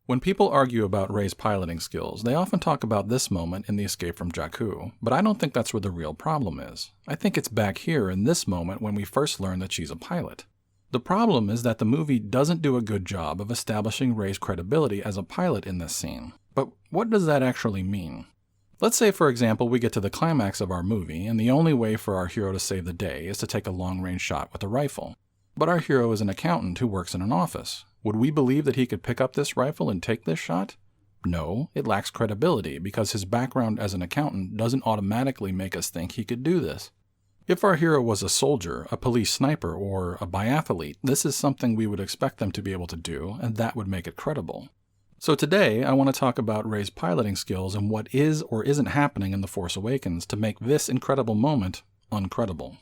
When people argue about Rey's piloting skills, they often talk about this moment in the escape from Jakku, but I don't think that's where the real problem is. I think it's back here in this moment when we first learn that she's a pilot. The problem is that the movie doesn't do a good job of establishing Rey's credibility as a pilot in this scene. But what does that actually mean? Let's say, for example, we get to the climax of our movie, and the only way for our hero to save the day is to take a long-range shot with a rifle. But our hero is an accountant who works in an office. Would we believe that he could pick up this rifle and take this shot? No, it lacks credibility because his background as an accountant doesn't automatically make us think he could do this. If our hero was a soldier, a police sniper, or a biathlete, this is something we would expect them to be able to do, and that would make it credible. So today, I want to talk about Rey's piloting skills and what is or isn't happening in The Force Awakens to make this incredible moment uncredible.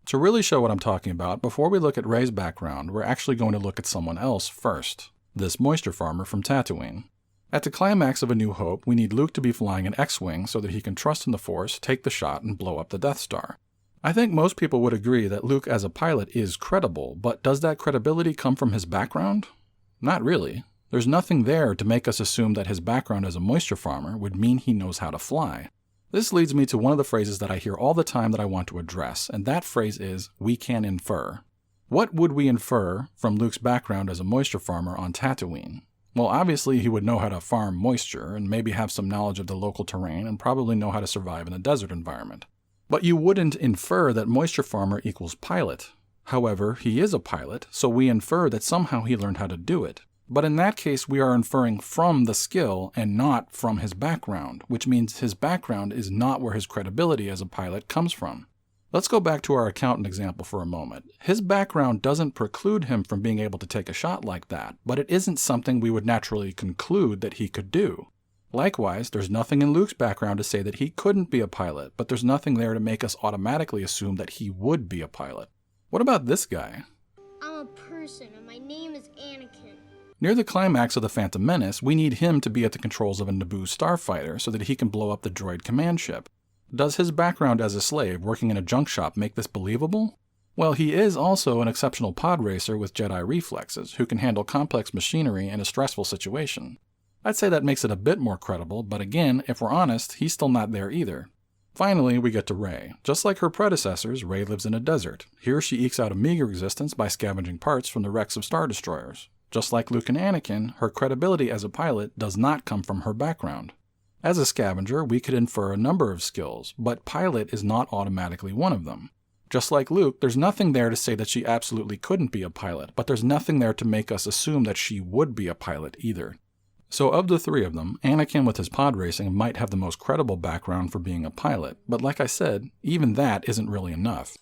To really show what I'm talking about, before we look at Rey's background, we're actually going to look at someone else first, this moisture farmer from Tatooine. At the climax of A New Hope, we need Luke to be flying an X-Wing so that he can trust in the Force, take the shot, and blow up the Death Star. I think most people would agree that Luke as a pilot is credible, but does that credibility come from his background? Not really. There's nothing there to make us assume that his background as a moisture farmer would mean he knows how to fly. This leads me to one of the phrases that I hear all the time that I want to address, and that phrase is, "we can infer." What would we infer from Luke's background as a moisture farmer on Tatooine? Well, obviously he would know how to farm moisture, and maybe have some knowledge of the local terrain, and probably know how to survive in a desert environment. But you wouldn't infer that moisture farmer equals pilot. However, he is a pilot, so we infer that somehow he learned how to do it. But in that case, we are inferring from the skill and not from his background, which means his background is not where his credibility as a pilot comes from. Let's go back to our accountant example for a moment. His background doesn't preclude him from being able to take a shot like that, but it isn't something we would naturally conclude that he could do. Likewise, there's nothing in Luke's background to say that he couldn't be a pilot, but there's nothing there to make us automatically assume that he would be a pilot. What about this guy? I'm a person, and my name is Anakin. Near the climax of The Phantom Menace, we need him to be at the controls of a Naboo starfighter so that he can blow up the droid command ship. Does his background as a slave working in a junk shop make this believable? Well, he is also an exceptional pod racer with Jedi reflexes, who can handle complex machinery in a stressful situation. I'd say that makes it a bit more credible, but again, if we're honest, he's still not there either. Finally, we get to Rey. Just like her predecessors, Rey lives in a desert. Here she ekes out a meager existence by scavenging parts from the wrecks of Star Destroyers. Just like Luke and Anakin, her credibility as a pilot does not come from her background. As a scavenger, we could infer a number of skills, but pilot is not automatically one of them. Just like Luke, there's nothing there to say that she absolutely couldn't be a pilot, but there's nothing there to make us assume that she would be a pilot either. So of the three of them, Anakin with his pod racing might have the most credible background for being a pilot, but like I said, even that isn't really enough.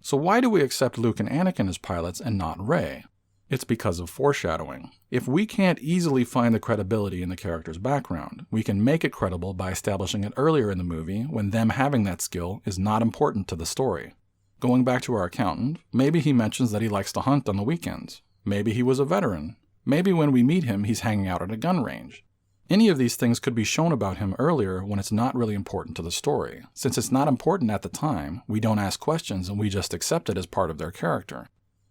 So why do we accept Luke and Anakin as pilots and not Rey? It's because of foreshadowing. If we can't easily find the credibility in the character's background, we can make it credible by establishing it earlier in the movie when them having that skill is not important to the story. Going back to our accountant, maybe he mentions that he likes to hunt on the weekends. Maybe he was a veteran. Maybe when we meet him, he's hanging out at a gun range. Any of these things could be shown about him earlier when it's not really important to the story. Since it's not important at the time, we don't ask questions and we just accept it as part of their character.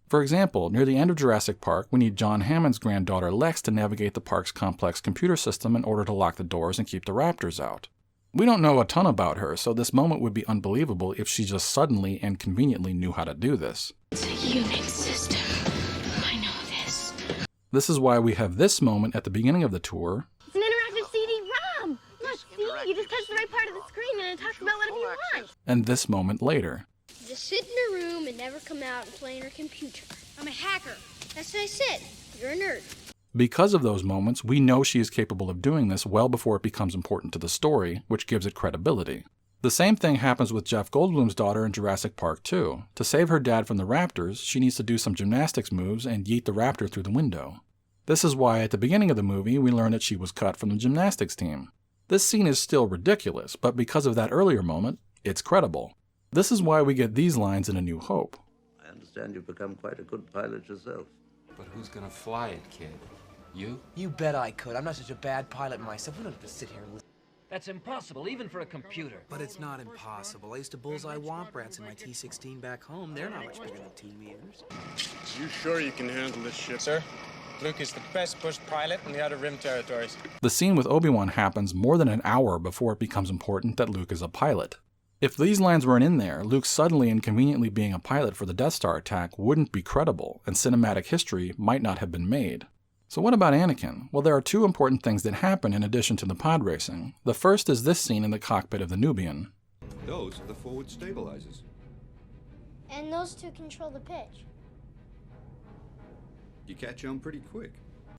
For example, near the end of Jurassic Park, we need John Hammond's granddaughter Lex to navigate the park's complex computer system in order to lock the doors and keep the raptors out. We don't know a ton about her, so this moment would be unbelievable if she just suddenly and conveniently knew how to do this. It's a Unix system. I know this. This is why we have this moment at the beginning of the tour. It's an interactive CD-ROM. Look, see? You just touch the right part of the screen and it talks about whatever you want. And this moment later. Just sit in a room and never come out and play on your computer. I'm a hacker. That's what I said. You're a nerd. Because of those moments, we know she is capable of doing this well before it becomes important to the story, which gives it credibility. The same thing happens with Jeff Goldblum's daughter in Jurassic Park 2. To save her dad from the raptors, she needs to do some gymnastics moves and yeet the raptor through the window. This is why at the beginning of the movie, we learn that she was cut from the gymnastics team. This scene is still ridiculous, but because of that earlier moment, it's credible. This is why we get these lines in A New Hope. I understand you've become quite a good pilot yourself. But who's gonna fly it, kid? You? You bet I could. I'm not such a bad pilot myself. We don't have to sit here and listen. That's impossible, even for a computer. But it's not impossible. I used to bullseye womp rats in my T-16 back home. They're not much bigger than T-meters. You sure you can handle this ship? Sir, Luke is the best bush pilot in the Outer Rim territories. The scene with Obi-Wan happens more than an hour before it becomes important that Luke is a pilot. If these lines weren't in there, Luke suddenly and conveniently being a pilot for the Death Star attack wouldn't be credible, and cinematic history might not have been made. So what about Anakin? Well, there are two important things that happen in addition to the pod racing. The first is this scene in the cockpit of the Nubian. Those are the forward stabilizers. And those two control the pitch. You catch on pretty quick.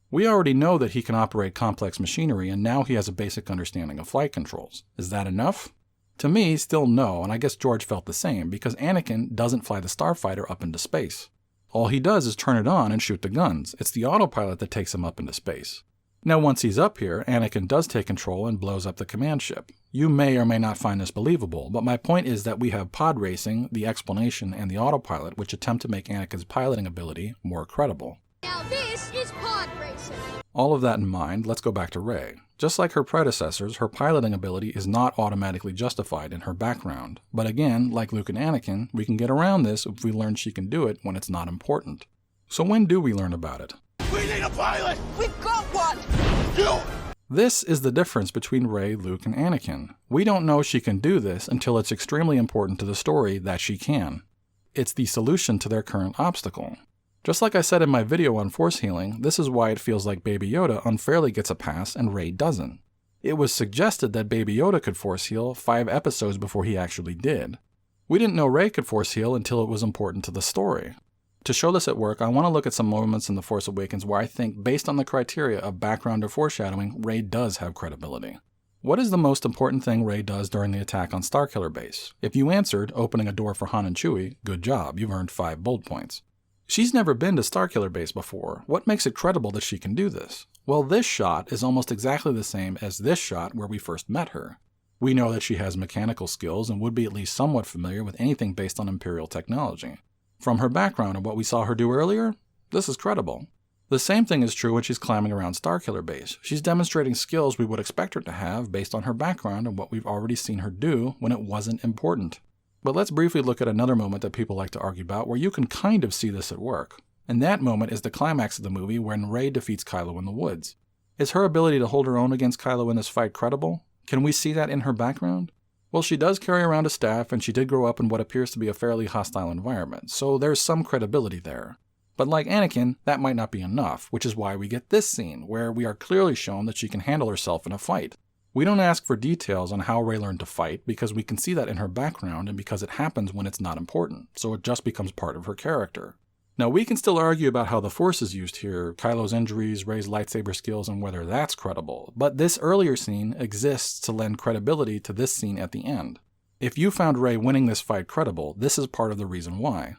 We already know that he can operate complex machinery, and now he has a basic understanding of flight controls. Is that enough? To me, still no, and I guess George felt the same, because Anakin doesn't fly the starfighter up into space. All he does is turn it on and shoot the guns. It's the autopilot that takes him up into space. Now once he's up here, Anakin does take control and blows up the command ship. You may or may not find this believable, but my point is that we have pod racing, the explanation, and the autopilot which attempt to make Anakin's piloting ability more credible. Now this is pod racing. All of that in mind, let's go back to Rey. Just like her predecessors, her piloting ability is not automatically justified in her background. But again, like Luke and Anakin, we can get around this if we learn she can do it when it's not important. So when do we learn about it? We need a pilot! We've got one! This is the difference between Rey, Luke, and Anakin. We don't know she can do this until it's extremely important to the story that she can. It's the solution to their current obstacle. Just like I said in my video on force healing, this is why it feels like Baby Yoda unfairly gets a pass and Rey doesn't. It was suggested that Baby Yoda could force heal 5 episodes before he actually did. We didn't know Rey could force heal until it was important to the story. To show this at work, I want to look at some moments in The Force Awakens where I think, based on the criteria of background or foreshadowing, Rey does have credibility. What is the most important thing Rey does during the attack on Starkiller Base? If you answered, opening a door for Han and Chewie, good job, you've earned 5 bold points. She's never been to Starkiller Base before. What makes it credible that she can do this? Well, this shot is almost exactly the same as this shot where we first met her. We know that she has mechanical skills and would be at least somewhat familiar with anything based on Imperial technology. From her background and what we saw her do earlier, this is credible. The same thing is true when she's climbing around Starkiller Base. She's demonstrating skills we would expect her to have based on her background and what we've already seen her do when it wasn't important. But let's briefly look at another moment that people like to argue about where you can kind of see this at work. And that moment is the climax of the movie when Rey defeats Kylo in the woods. Is her ability to hold her own against Kylo in this fight credible? Can we see that in her background? Well, she does carry around a staff, and she did grow up in what appears to be a fairly hostile environment, so there's some credibility there. But like Anakin, that might not be enough, which is why we get this scene, where we are clearly shown that she can handle herself in a fight. We don't ask for details on how Rey learned to fight, because we can see that in her background and because it happens when it's not important, so it just becomes part of her character. Now, we can still argue about how the Force is used here, Kylo's injuries, Rey's lightsaber skills, and whether that's credible, but this earlier scene exists to lend credibility to this scene at the end. If you found Rey winning this fight credible, this is part of the reason why.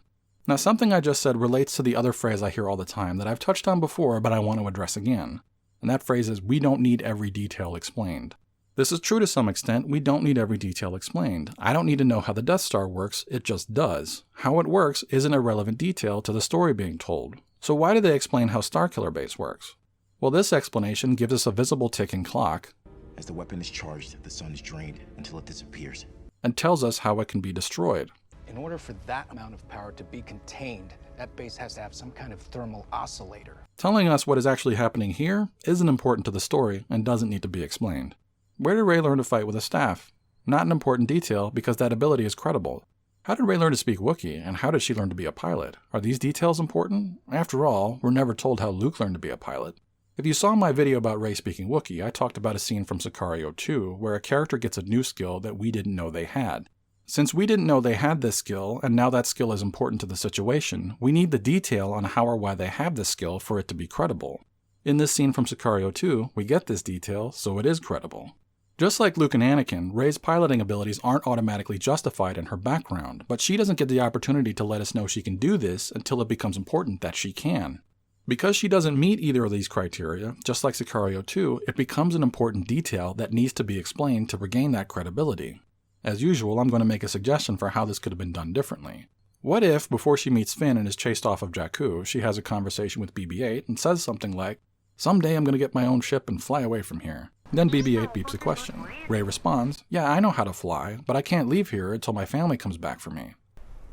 Now, something I just said relates to the other phrase I hear all the time that I've touched on before, but I want to address again. And that phrase is, we don't need every detail explained. This is true to some extent. We don't need every detail explained. I don't need to know how the Death Star works, it just does. How it works is an irrelevant detail to the story being told. So why do they explain how Starkiller Base works? Well, this explanation gives us a visible ticking clock. As the weapon is charged, the sun is drained until it disappears. And tells us how it can be destroyed. In order for that amount of power to be contained, that base has to have some kind of thermal oscillator. Telling us what is actually happening here isn't important to the story and doesn't need to be explained. Where did Rey learn to fight with a staff? Not an important detail because that ability is credible. How did Rey learn to speak Wookiee, and how did she learn to be a pilot? Are these details important? After all, we're never told how Luke learned to be a pilot. If you saw my video about Rey speaking Wookiee, I talked about a scene from Sicario 2 where a character gets a new skill that we didn't know they had. Since we didn't know they had this skill, and now that skill is important to the situation, we need the detail on how or why they have this skill for it to be credible. In this scene from Sicario 2, we get this detail, so it is credible. Just like Luke and Anakin, Rey's piloting abilities aren't automatically justified in her background, but she doesn't get the opportunity to let us know she can do this until it becomes important that she can. Because she doesn't meet either of these criteria, just like Sicario 2, it becomes an important detail that needs to be explained to regain that credibility. As usual, I'm going to make a suggestion for how this could have been done differently. What if, before she meets Finn and is chased off of Jakku, she has a conversation with BB-8 and says something like, "Someday I'm going to get my own ship and fly away from here." Then BB-8 beeps a question. Rey responds, "Yeah, I know how to fly, but I can't leave here until my family comes back for me."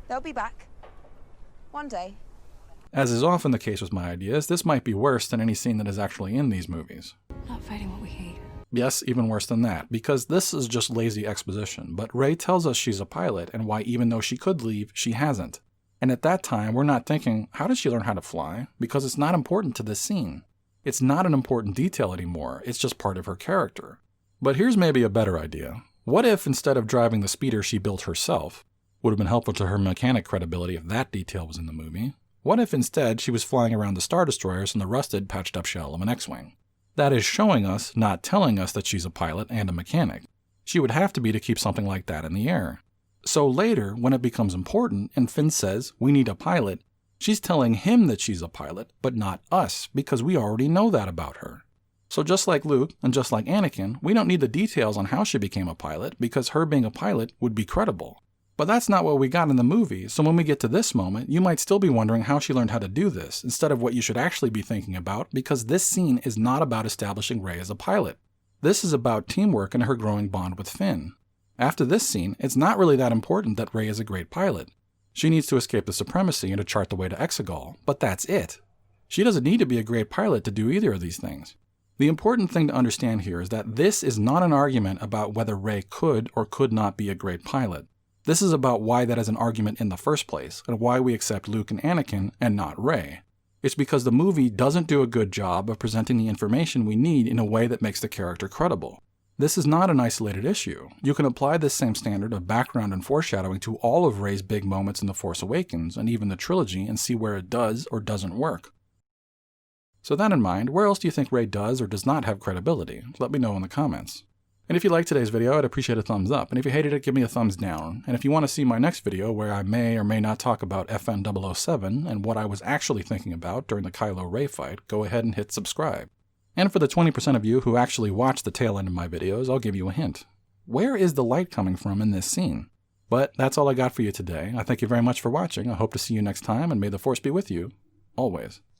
They'll be back. One day. As is often the case with my ideas, this might be worse than any scene that is actually in these movies. Not fighting what we hate. Yes, even worse than that, because this is just lazy exposition, but Rey tells us she's a pilot and why even though she could leave, she hasn't. And at that time, we're not thinking, how did she learn how to fly? Because it's not important to this scene. It's not an important detail anymore, it's just part of her character. But here's maybe a better idea. What if instead of driving the speeder she built herself, would have been helpful to her mechanic credibility if that detail was in the movie, what if instead she was flying around the Star Destroyers in the rusted, patched-up shell of an X-Wing? That is showing us, not telling us that she's a pilot and a mechanic. She would have to be to keep something like that in the air. So later, when it becomes important and Finn says, we need a pilot, she's telling him that she's a pilot, but not us, because we already know that about her. So just like Luke, and just like Anakin, we don't need the details on how she became a pilot, because her being a pilot would be credible. But that's not what we got in the movie, so when we get to this moment, you might still be wondering how she learned how to do this, instead of what you should actually be thinking about, because this scene is not about establishing Rey as a pilot. This is about teamwork and her growing bond with Finn. After this scene, it's not really that important that Rey is a great pilot. She needs to escape the supremacy and to chart the way to Exegol, but that's it. She doesn't need to be a great pilot to do either of these things. The important thing to understand here is that this is not an argument about whether Rey could or could not be a great pilot. This is about why that is an argument in the first place, and why we accept Luke and Anakin and not Rey. It's because the movie doesn't do a good job of presenting the information we need in a way that makes the character credible. This is not an isolated issue. You can apply this same standard of background and foreshadowing to all of Rey's big moments in The Force Awakens, and even the trilogy, and see where it does or doesn't work. So that in mind, where else do you think Rey does or does not have credibility? Let me know in the comments. And if you liked today's video, I'd appreciate a thumbs up, and if you hated it, give me a thumbs down. And if you want to see my next video where I may or may not talk about FN 007 and what I was actually thinking about during the Kylo Rey fight, go ahead and hit subscribe. And for the 20% of you who actually watch the tail end of my videos, I'll give you a hint. Where is the light coming from in this scene? But that's all I got for you today. I thank you very much for watching. I hope to see you next time, and may the Force be with you, always.